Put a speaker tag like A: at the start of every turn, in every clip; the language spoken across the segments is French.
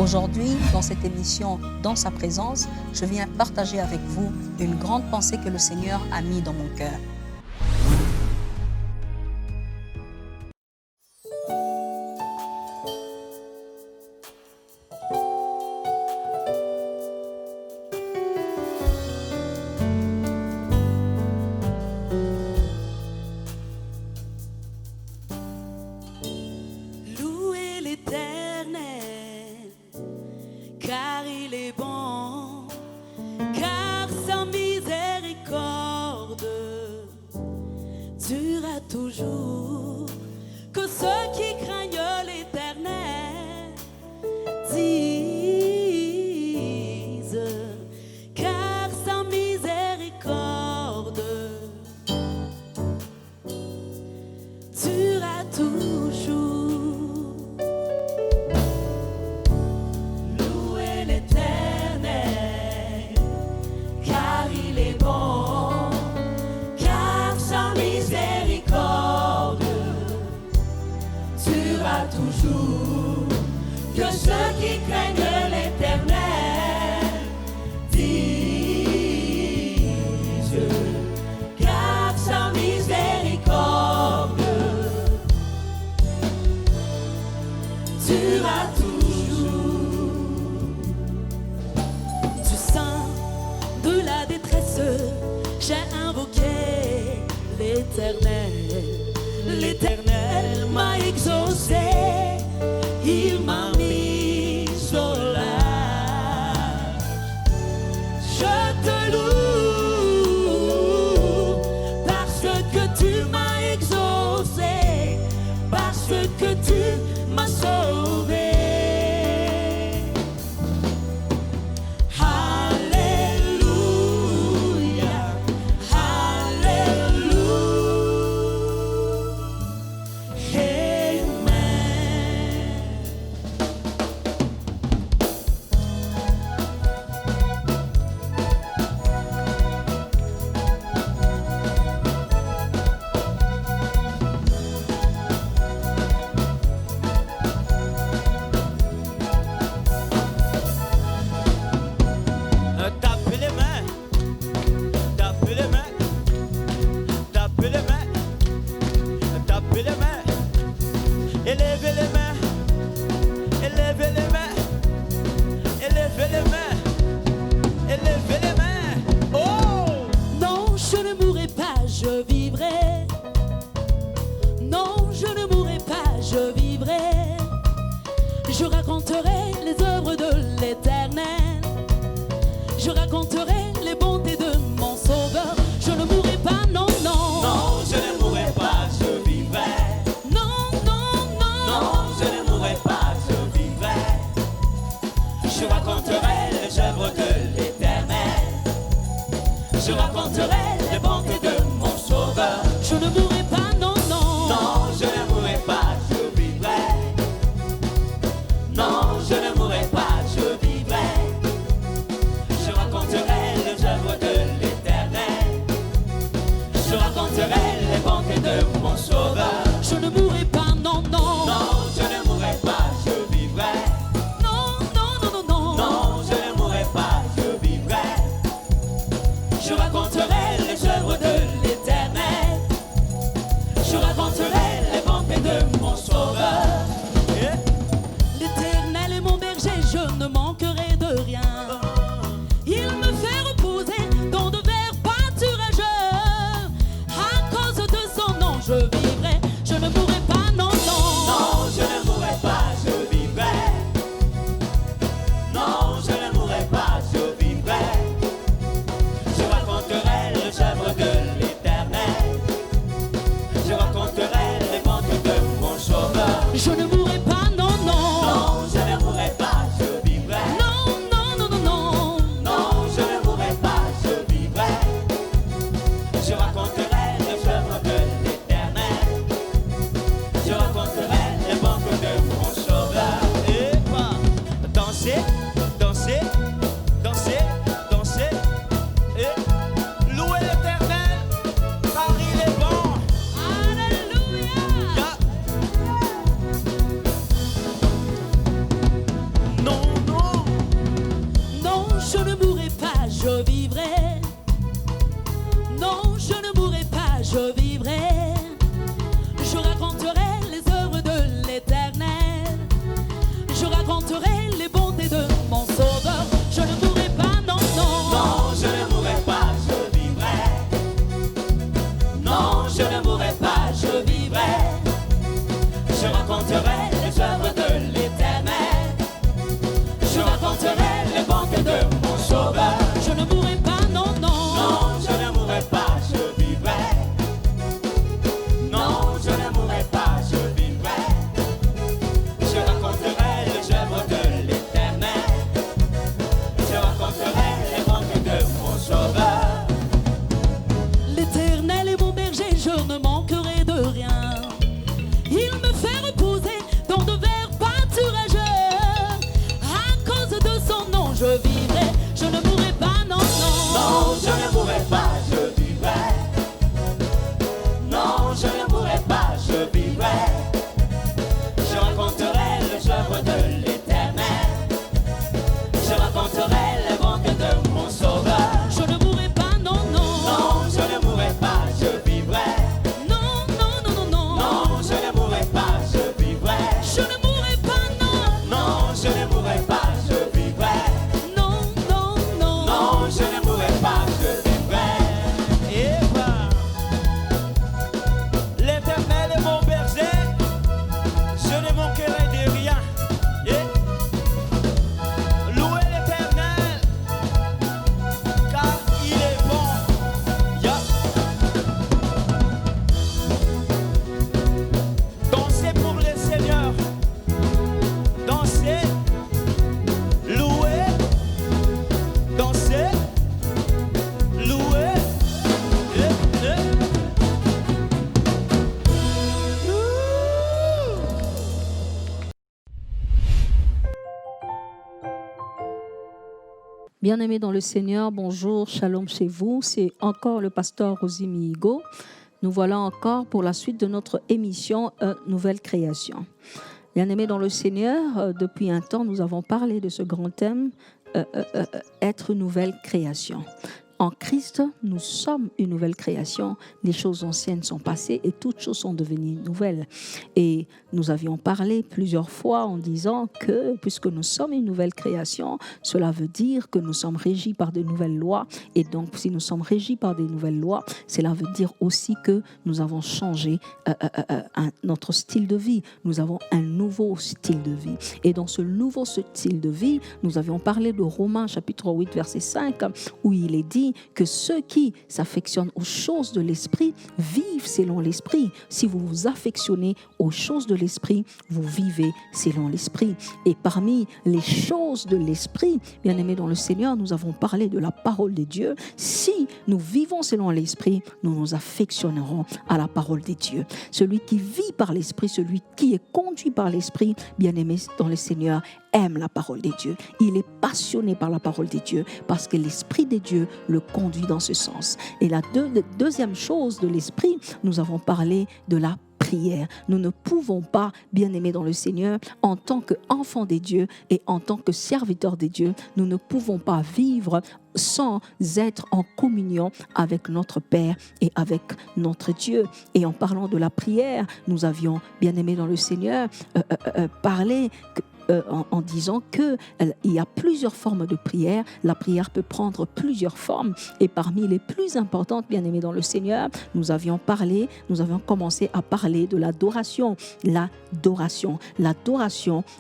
A: Aujourd'hui, dans cette émission Dans sa présence, je viens partager avec vous une grande pensée que le Seigneur a mise dans mon cœur.
B: Louez l'Éternel, car il est bon, car sa miséricorde durera toujours. Que ceux qui craignent l'Éternel disent, car sa miséricorde durera toujours. Louez l'Éternel, car il est bon, car sa miséricorde durera toujours. Que ceux qui craignent l'Éternel disent, car sa miséricorde durera toujours. Du sein de la détresse, j'ai invoqué l'Éternel. L'Éternel m'a exaucé, il m'a mis au large. Je te loue parce que tu m'as exaucé, parce que tu m'as sauvé. Alléluia, Alléluia, Amen.
C: Tapez les mains, tapez les mains, tapez les mains, tapez les mains, élevez les mains, élevez les mains, élevez les mains, élevez les mains. Oh!
B: Non, je ne mourrai pas, je vivrai. Non, je ne mourrai pas, je vivrai. Je raconterai les œuvres de l'Éternel. Je raconterai les bontés de mon Sauveur. Je ne mourrai pas, non, non.
C: Non, je ne mourrai pas, je vivrai.
B: Non, non, non.
C: Non, je ne mourrai pas, je vivrai. Je raconterai les œuvres de l'Éternel. Je raconterai les bontés de mon Sauveur.
B: Je ne mourrai pas, non, non.
C: Non, je ne mourrai pas, je vivrai. Non, je ne mourrai pas, je vivrai. Je raconterai les œuvres de l'Éternel. Je raconterai les bontés de mon Sauveur.
B: Je ne mourrai pas, non, non.
C: Non, je ne mourrai pas, je vivrai.
B: Non, non, non, non, non.
C: Non, je ne mourrai pas, je vivrai. Je raconterai les œuvres de l'Éternel. Je raconterai les bontés de mon Sauveur.
B: L'Éternel est mon berger, je ne manquerai de rien. Il me fait reposer dans de verts pâturages. À cause de son nom, je Non, je ne mourrai pas, je vivrai. Je raconterai les œuvres de l'Éternel. Je raconterai les bontés de mon Sauveur. Je ne mourrai pas, non, non.
C: Non, je ne mourrai pas, je vivrai. Non, je ne mourrai pas, je vivrai. Je raconterai les œuvres de l'Éternel. Je raconterai les bontés de mon Sauveur.
B: Je ne mourrai pas, non, non.
C: Non, je ne mourrai pas, je vivrai. Non, je ne mourrai pas, je vivrai. Je raconterai les œuvres de l'Éternel. Je raconterai les bontés de mon Sauveur.
B: L'Éternel est mon berger, je ne manquerai de rien. Il me fait reposer dans de verts pâturages. À cause de son nom, je vivrai. Je ne mourrai pas, non, non.
C: Non, je ne mourrai pas, je vivrai. Non, je ne mourrai pas, je vivrai. Je raconterai les œuvres de l'Éternel. Je raconterai les bontés de mon Sauveur.
B: Je ne mourrai pas, non, non.
C: Non, je ne mourrai pas, je vivrai.
B: Non, non, non, non, non.
C: Non, je ne mourrai pas, je vivrai.
B: Je ne mourrai pas, non.
C: Non, je ne mourrai pas, je vivrai.
B: Non, non, non.
C: Non, je ne mourrai pas, je vivrai.
D: Eva, l'Éternel est mon berger, je ne manquerai de rien. Louez l'Éternel, car il est bon. Yeah. Dansez pour le Seigneur, dansez, louez, dansez, louez.
A: Bien-aimés dans le Seigneur, bonjour, shalom chez vous. C'est encore le pasteur Rosimi Higo. Nous voilà encore pour la suite de notre émission Nouvelle Création. Bien-aimés dans le Seigneur, depuis un temps, nous avons parlé de ce grand thème, être une nouvelle création. En Christ, nous sommes une nouvelle création. Les choses anciennes sont passées et toutes choses sont devenues nouvelles. Et nous avions parlé plusieurs fois en disant que, puisque nous sommes une nouvelle création, cela veut dire que nous sommes régis par de nouvelles lois. Et donc, si nous sommes régis par des nouvelles lois, cela veut dire aussi que nous avons changé notre style de vie. Nous avons un nouveau style de vie. Et dans ce nouveau style de vie, nous avions parlé de Romains chapitre 8, verset 5, où il est dit que ceux qui s'affectionnent aux choses de l'esprit vivent selon l'esprit. Si vous vous affectionnez aux choses de l'esprit, vous vivez selon l'esprit. Et parmi les choses de l'esprit, bien-aimés dans le Seigneur, nous avons parlé de la parole de Dieu. Si nous vivons selon l'esprit, nous nous affectionnerons à la parole de Dieu. Celui qui vit par l'esprit, celui qui est conduit par l'esprit, bien-aimés dans le Seigneur, aime la parole de Dieu. Il est passionné par la parole de Dieu parce que l'Esprit de Dieu le conduit dans ce sens. Et la deuxième chose de l'Esprit, nous avons parlé de la prière. Nous ne pouvons pas, bien-aimés dans le Seigneur, en tant qu'enfants de Dieu et en tant que serviteurs de Dieu, nous ne pouvons pas vivre sans être en communion avec notre Père et avec notre Dieu. Et en parlant de la prière, nous avions, bien-aimés dans le Seigneur, parlé en disant qu'il y a plusieurs formes de prière. La prière peut prendre plusieurs formes et parmi les plus importantes, bien-aimés dans le Seigneur, nous avions commencé à parler de l'adoration. L'adoration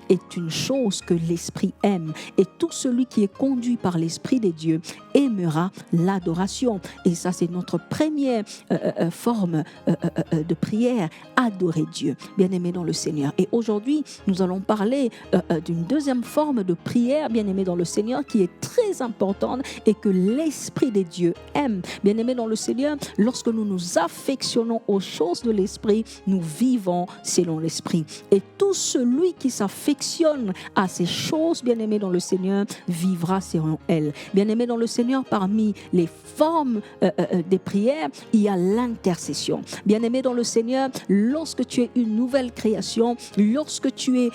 A: est une chose que l'Esprit aime et tout celui qui est conduit par l'Esprit de Dieu aimera l'adoration. Et ça, c'est notre première forme de prière, adorer Dieu, bien-aimés dans le Seigneur. Et aujourd'hui, nous allons parler d'une deuxième forme de prière, bien-aimée dans le Seigneur, qui est très importante et que l'Esprit de Dieu aime. Bien-aimés dans le Seigneur, lorsque nous nous affectionnons aux choses de l'Esprit, nous vivons selon l'Esprit. Et tout celui qui s'affectionne à ces choses, bien-aimés dans le Seigneur, vivra selon elles. Bien-aimés dans le Seigneur, parmi les formes des prières, il y a l'intercession. Bien-aimés dans le Seigneur, lorsque tu es une nouvelle création, lorsque tu es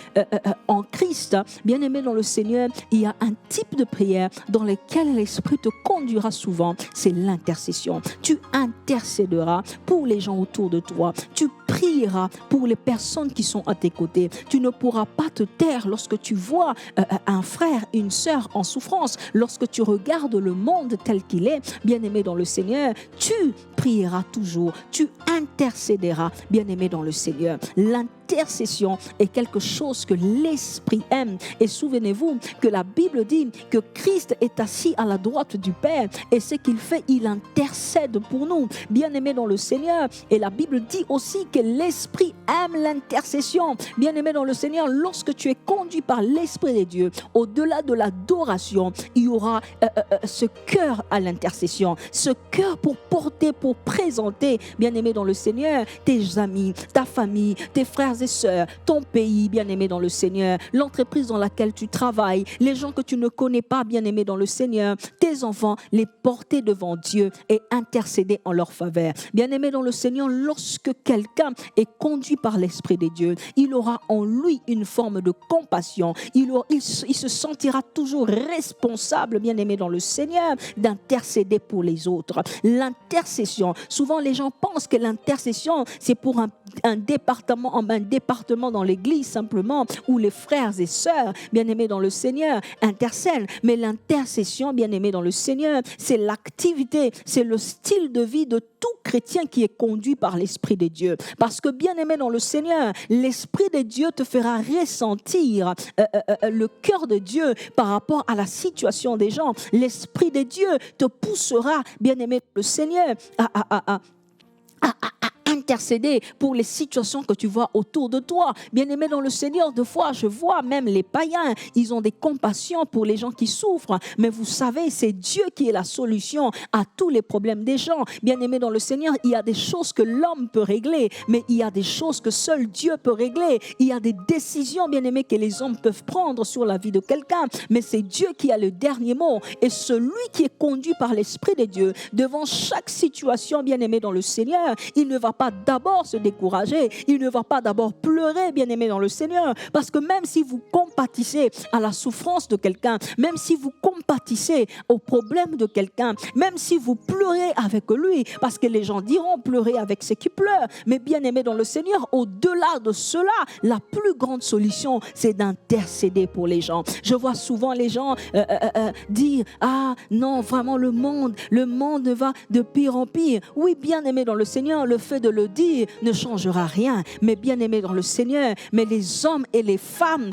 A: en Christ, bien-aimé dans le Seigneur, il y a un type de prière dans lequel l'Esprit te conduira souvent, c'est l'intercession. Tu intercéderas pour les gens autour de toi. Tu prieras pour les personnes qui sont à tes côtés. Tu ne pourras pas te taire lorsque tu vois un frère, une sœur en souffrance, lorsque tu regardes le monde tel qu'il est, bien-aimé dans le Seigneur, tu prieras toujours, tu intercéderas, bien-aimé dans le Seigneur. L'intercession est quelque chose que l'Esprit aime. Et souvenez-vous que la Bible dit que Christ est assis à la droite du Père et ce qu'il fait, il intercède pour nous, bien-aimé dans le Seigneur. Et la Bible dit aussi que l'Esprit aime l'intercession. Bien-aimé dans le Seigneur, lorsque tu es conduit par l'Esprit de Dieu, au-delà de l'adoration, il y aura ce cœur à l'intercession, ce cœur pour porter, pour présenter, bien-aimé dans le Seigneur, tes amis, ta famille, tes frères et sœurs, ton pays, bien-aimé dans le Seigneur, l'entreprise dans laquelle tu travailles, les gens que tu ne connais pas, bien-aimé dans le Seigneur, tes enfants, les porter devant Dieu et intercéder en leur faveur. Bien-aimé dans le Seigneur, lorsque quelqu'un est conduit par l'Esprit de Dieu, il aura en lui une forme de compassion, il se sentira toujours responsable, bien-aimé dans le Seigneur, d'intercéder pour les autres. L'intercession, souvent les gens pensent que l'intercession, c'est pour un département dans l'église simplement, où les frères et sœurs, bien-aimés dans le Seigneur, intercèdent. Mais l'intercession, bien-aimés dans le Seigneur, c'est l'activité, c'est le style de vie de tout chrétien qui est conduit par l'Esprit de Dieu. Parce que, bien-aimé dans le Seigneur, l'Esprit de Dieu te fera ressentir le cœur de Dieu par rapport à la situation des gens. L'Esprit de Dieu te poussera, bien-aimé dans le Seigneur, à intercéder pour les situations que tu vois autour de toi. Bien-aimé dans le Seigneur, de fois, je vois même les païens, ils ont des compassions pour les gens qui souffrent. Mais vous savez, c'est Dieu qui est la solution à tous les problèmes des gens. Bien-aimé dans le Seigneur, il y a des choses que l'homme peut régler, mais il y a des choses que seul Dieu peut régler. Il y a des décisions, bien-aimé, que les hommes peuvent prendre sur la vie de quelqu'un, mais c'est Dieu qui a le dernier mot. Et celui qui est conduit par l'Esprit de Dieu, devant chaque situation, bien-aimé dans le Seigneur, il ne va pas d'abord se décourager, il ne va pas d'abord pleurer, bien-aimé dans le Seigneur, parce que même si vous compatissez à la souffrance de quelqu'un, même si vous compatissez au problème de quelqu'un, même si vous pleurez avec lui, parce que les gens diront pleurer avec ceux qui pleurent, mais bien-aimé dans le Seigneur, au-delà de cela, la plus grande solution, c'est d'intercéder pour les gens. Je vois souvent les gens dire, ah non, vraiment le monde va de pire en pire. Oui, bien-aimé dans le Seigneur, le fait de le dire ne changera rien, mais bien-aimé dans le Seigneur, mais les hommes et les femmes,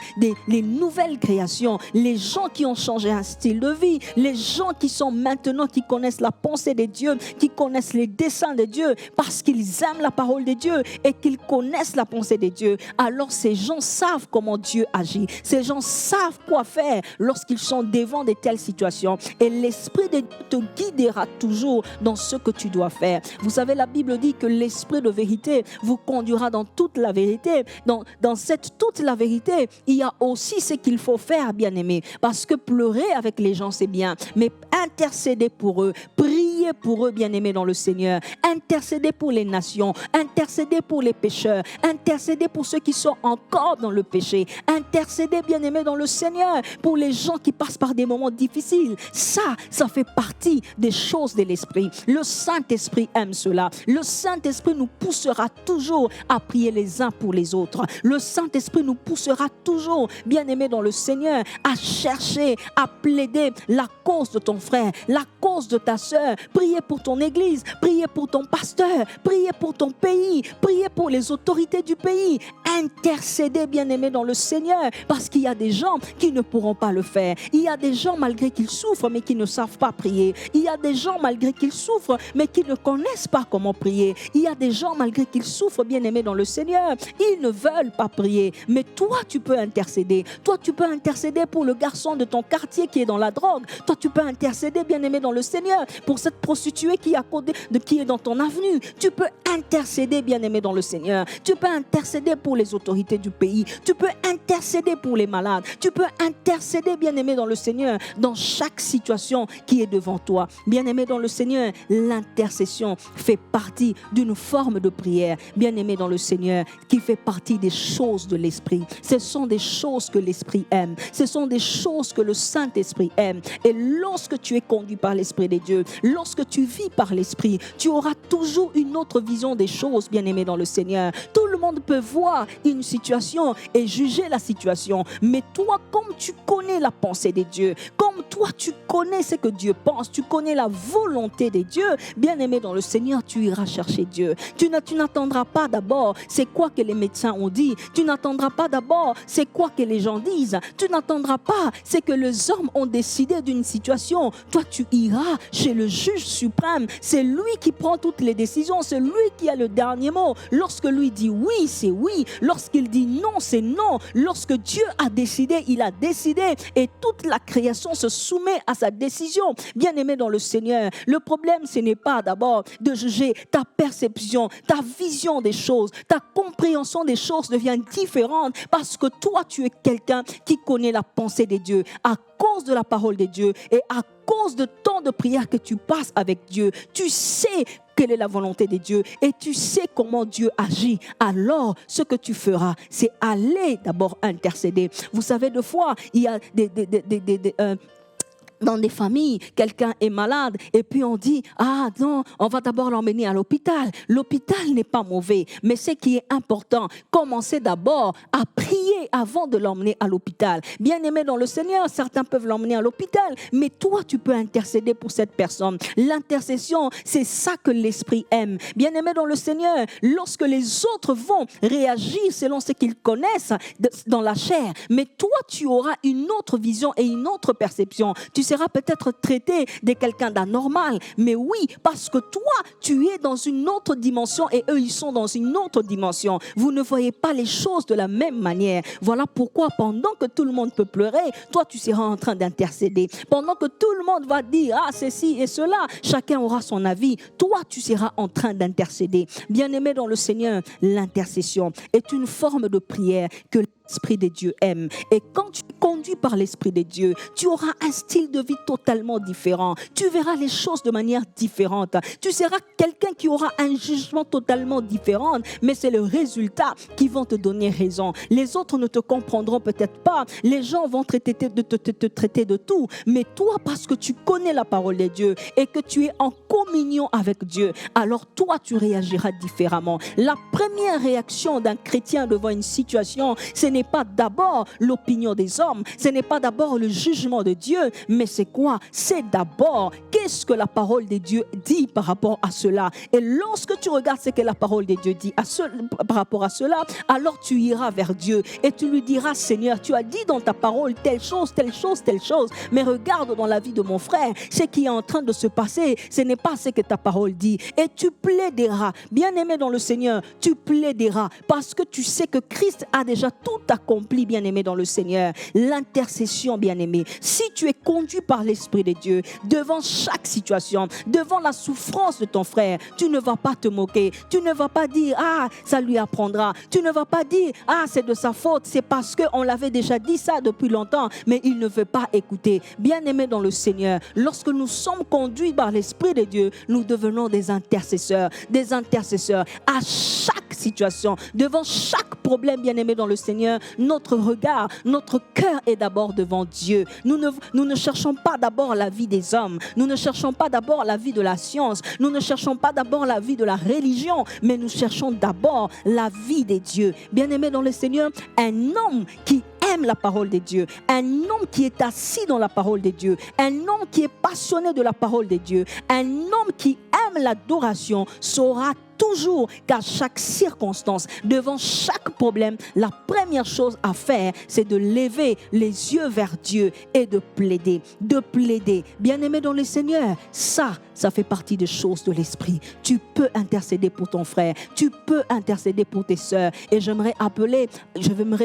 A: les nouvelles créations, les gens qui ont changé un style de vie, les gens qui sont maintenant, qui connaissent la pensée de Dieu, qui connaissent les desseins de Dieu, parce qu'ils aiment la parole de Dieu et qu'ils connaissent la pensée de Dieu, alors ces gens savent comment Dieu agit, ces gens savent quoi faire lorsqu'ils sont devant de telles situations, et l'Esprit de Dieu te guidera toujours dans ce que tu dois faire. Vous savez, la Bible dit que l'Esprit de vérité vous conduira dans toute la vérité. Dans cette toute la vérité, il y a aussi ce qu'il faut faire, bien-aimé. Parce que pleurer avec les gens, c'est bien. Mais intercéder pour eux, prier pour eux, bien-aimé dans le Seigneur. Intercéder pour les nations, intercéder pour les pécheurs, intercéder pour ceux qui sont encore dans le péché. Intercéder, bien-aimé dans le Seigneur, pour les gens qui passent par des moments difficiles. Ça fait partie des choses de l'Esprit. Le Saint-Esprit aime cela. Le Saint-Esprit nous poussera toujours à prier les uns pour les autres. Le Saint-Esprit nous poussera toujours, bien-aimé dans le Seigneur, à chercher, à plaider la cause de ton frère, la cause de ta sœur. Prier pour ton église, prier pour ton pasteur, prier pour ton pays, prier pour les autorités du pays. Intercéder, bien-aimé dans le Seigneur, parce qu'il y a des gens qui ne pourront pas le faire. Il y a des gens, malgré qu'ils souffrent, mais qui ne savent pas prier. Il y a des gens, malgré qu'ils souffrent, mais qui ne connaissent pas comment prier. Il y a des gens, malgré qu'ils souffrent, bien-aimés dans le Seigneur, ils ne veulent pas prier. Mais toi, tu peux intercéder. Toi, tu peux intercéder pour le garçon de ton quartier qui est dans la drogue. Toi, tu peux intercéder, bien-aimé dans le Seigneur, pour cette prostituée qui est dans ton avenue. Tu peux intercéder, bien-aimé dans le Seigneur. Tu peux intercéder pour les autorités du pays. Tu peux intercéder pour les malades. Tu peux intercéder, bien-aimé dans le Seigneur, dans chaque situation qui est devant toi. Bien-aimé dans le Seigneur, l'intercession fait partie d'une forme de prière, bien-aimé dans le Seigneur, qui fait partie des choses de l'Esprit. Ce sont des choses que l'Esprit aime. Ce sont des choses que le Saint-Esprit aime. Et lorsque tu es conduit par l'Esprit de Dieu, lorsque tu vis par l'Esprit, tu auras toujours une autre vision des choses, bien-aimé dans le Seigneur. Tout le monde peut voir une situation et juger la situation. Mais toi, comme tu connais la pensée de Dieu, comme toi, tu connais ce que Dieu pense, tu connais la volonté de Dieu, bien-aimé dans le Seigneur, tu iras chercher Dieu. Tu n'attendras pas d'abord c'est quoi que les médecins ont dit. Tu n'attendras pas d'abord c'est quoi que les gens disent. Tu n'attendras pas c'est que les hommes ont décidé d'une situation. Toi, tu iras chez le juge suprême. C'est lui qui prend toutes les décisions. C'est lui qui a le dernier mot. Lorsque lui dit oui, c'est oui. Lorsqu'il dit non, c'est non. Lorsque Dieu a décidé, il a décidé. Et toute la création se soumet à sa décision. Bien-aimé dans le Seigneur, le problème, ce n'est pas d'abord de juger ta perception, ta vision des choses, ta compréhension des choses devient différente parce que toi, tu es quelqu'un qui connaît la pensée de Dieu à cause de la parole de Dieu et à cause de temps de prière que tu passes avec Dieu. Tu sais quelle est la volonté de Dieu et tu sais comment Dieu agit. Alors, ce que tu feras, c'est aller d'abord intercéder. Vous savez, des fois, il y a dans des familles, quelqu'un est malade et puis on dit « Ah non, on va d'abord l'emmener à l'hôpital. » L'hôpital n'est pas mauvais, mais ce qui est important, commencez d'abord à prier avant de l'emmener à l'hôpital. Bien-aimé dans le Seigneur, certains peuvent l'emmener à l'hôpital, mais toi, tu peux intercéder pour cette personne. L'intercession, c'est ça que l'Esprit aime. Bien-aimé dans le Seigneur, lorsque les autres vont réagir selon ce qu'ils connaissent dans la chair, mais toi, tu auras une autre vision et une autre perception. Tu seras peut-être traité de quelqu'un d'anormal, mais oui, parce que toi, tu es dans une autre dimension et eux, ils sont dans une autre dimension. Vous ne voyez pas les choses de la même manière. Voilà pourquoi, pendant que tout le monde peut pleurer, toi, tu seras en train d'intercéder. Pendant que tout le monde va dire, ah, ceci et cela, chacun aura son avis. Toi, tu seras en train d'intercéder. Bien-aimé dans le Seigneur, l'intercession est une forme de prière que l'Esprit de Dieu aime. Et quand tu es conduit par l'Esprit de Dieu, tu auras un style de vie totalement différent. Tu verras les choses de manière différente. Tu seras quelqu'un qui aura un jugement totalement différent, mais c'est le résultat qui vont te donner raison. Les autres ne te comprendront peut-être pas. Les gens vont te traiter de tout. Mais toi, parce que tu connais la parole de Dieu et que tu es en communion avec Dieu, alors toi, tu réagiras différemment. La première réaction d'un chrétien devant une situation, ce n'est pas d'abord l'opinion des hommes, ce n'est pas d'abord le jugement de Dieu, mais c'est quoi? C'est d'abord qu'est-ce que la parole de Dieu dit par rapport à cela. Et lorsque tu regardes ce que la parole de Dieu dit par rapport à cela, alors tu iras vers Dieu et tu lui diras, Seigneur, tu as dit dans ta parole telle chose, telle chose, telle chose, mais regarde dans la vie de mon frère, ce qui est en train de se passer, ce n'est pas ce que ta parole dit. Et tu plaideras, bien-aimé dans le Seigneur, tu plaideras parce que tu sais que Christ a déjà tout accompli, bien-aimé dans le Seigneur. L'intercession, bien-aimé. Si tu es conduit par l'Esprit de Dieu, devant chaque situation, devant la souffrance de ton frère, tu ne vas pas te moquer. Tu ne vas pas dire, ah, ça lui apprendra. Tu ne vas pas dire, ah, c'est de sa faute. C'est parce qu'on l'avait déjà dit ça depuis longtemps, mais il ne veut pas écouter. Bien-aimé dans le Seigneur, lorsque nous sommes conduits par l'Esprit de Dieu, nous devenons des intercesseurs à chaque situation, devant chaque problème, bien-aimé dans le Seigneur. Notre regard, notre cœur est d'abord devant Dieu. Nous ne cherchons pas d'abord la vie des hommes. Nous ne cherchons pas d'abord la vie de la science. Nous ne cherchons pas d'abord la vie de la religion, mais nous cherchons d'abord la vie des dieux. Bien-aimé dans le Seigneur, un homme qui aime la parole de Dieu, un homme qui est assis dans la parole de Dieu, un homme qui est passionné de la parole de Dieu, un homme qui aime comme l'adoration sera toujours qu'à chaque circonstance, devant chaque problème, la première chose à faire, c'est de lever les yeux vers Dieu et de plaider. Bien-aimé dans le Seigneur, ça fait partie des choses de l'esprit. Tu peux intercéder pour ton frère, tu peux intercéder pour tes sœurs. Et j'aimerais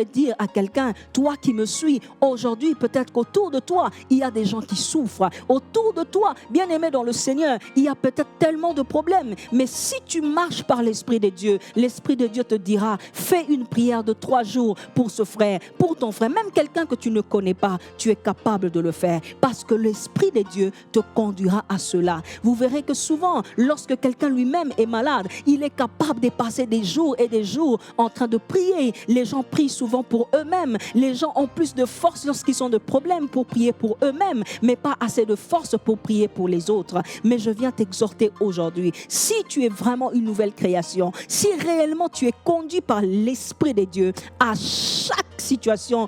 A: dire à quelqu'un, toi qui me suis, aujourd'hui, peut-être qu'autour de toi, il y a des gens qui souffrent. Autour de toi, bien-aimé dans le Seigneur, il y a peut-être tellement de problèmes. Mais si tu marche par l'Esprit de Dieu, l'Esprit de Dieu te dira, fais une prière de 3 jours pour ce frère, pour ton frère, même quelqu'un que tu ne connais pas, tu es capable de le faire parce que l'Esprit de Dieu te conduira à cela. Vous verrez que souvent, lorsque quelqu'un lui-même est malade, il est capable de passer des jours et des jours en train de prier. Les gens prient souvent pour eux-mêmes. Les gens ont plus de force lorsqu'ils ont des problèmes pour prier pour eux-mêmes, mais pas assez de force pour prier pour les autres. Mais je viens t'exhorter aujourd'hui, si tu es vraiment une nouvelle création, si réellement tu es conduit par l'Esprit de Dieu à chaque situation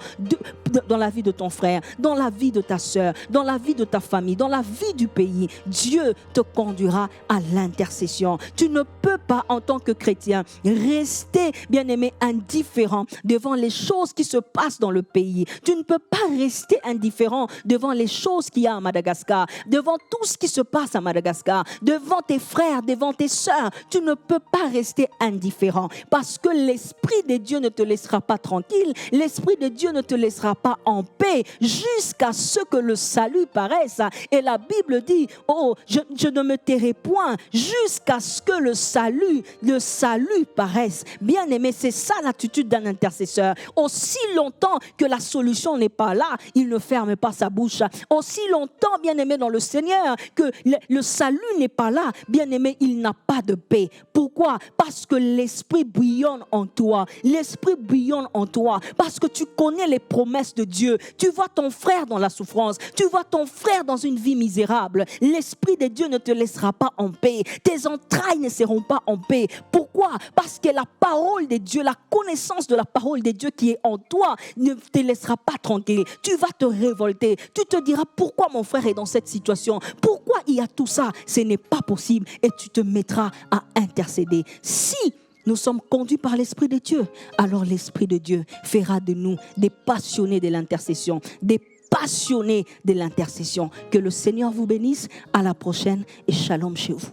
A: dans la vie de ton frère, dans la vie de ta sœur, dans la vie de ta famille, dans la vie du pays, Dieu te conduira à l'intercession. Tu ne peux pas en tant que chrétien rester, bien-aimé, indifférent devant les choses qui se passent dans le pays. Tu ne peux pas rester indifférent devant les choses qu'il y a à Madagascar, devant tout ce qui se passe à Madagascar, devant tes frères, devant tes sœurs. Tu ne peux pas rester indifférent parce que l'Esprit de Dieu ne te laissera pas tranquille. L'Esprit de Dieu ne te laissera pas en paix jusqu'à ce que le salut paraisse. Et la Bible dit, je ne me tairai point jusqu'à ce que le salut paraisse. Bien aimé, c'est ça l'attitude d'un intercesseur. Aussi longtemps que la solution n'est pas là, il ne ferme pas sa bouche. Aussi longtemps, bien aimé dans le Seigneur, que le salut n'est pas là, bien aimé, il n'a pas de paix. Pourquoi? Parce que l'Esprit bouillonne en toi. L'Esprit bouillonne en toi. Parce que tu connais les promesses de Dieu. Tu vois ton frère dans la souffrance. Tu vois ton frère dans une vie misérable. L'Esprit de Dieu ne te laissera pas en paix. Tes entrailles ne seront pas en paix. Pourquoi? Parce que la parole de Dieu, la connaissance de la parole de Dieu qui est en toi ne te laissera pas tranquille. Tu vas te révolter. Tu te diras, pourquoi mon frère est dans cette situation? Pourquoi il y a tout ça? Ce n'est pas possible. Et tu te mettras à intercéder. Si nous sommes conduits par l'Esprit de Dieu, alors l'Esprit de Dieu fera de nous des passionnés de l'intercession, des passionnés de l'intercession. Que le Seigneur vous bénisse. À la prochaine et shalom chez vous.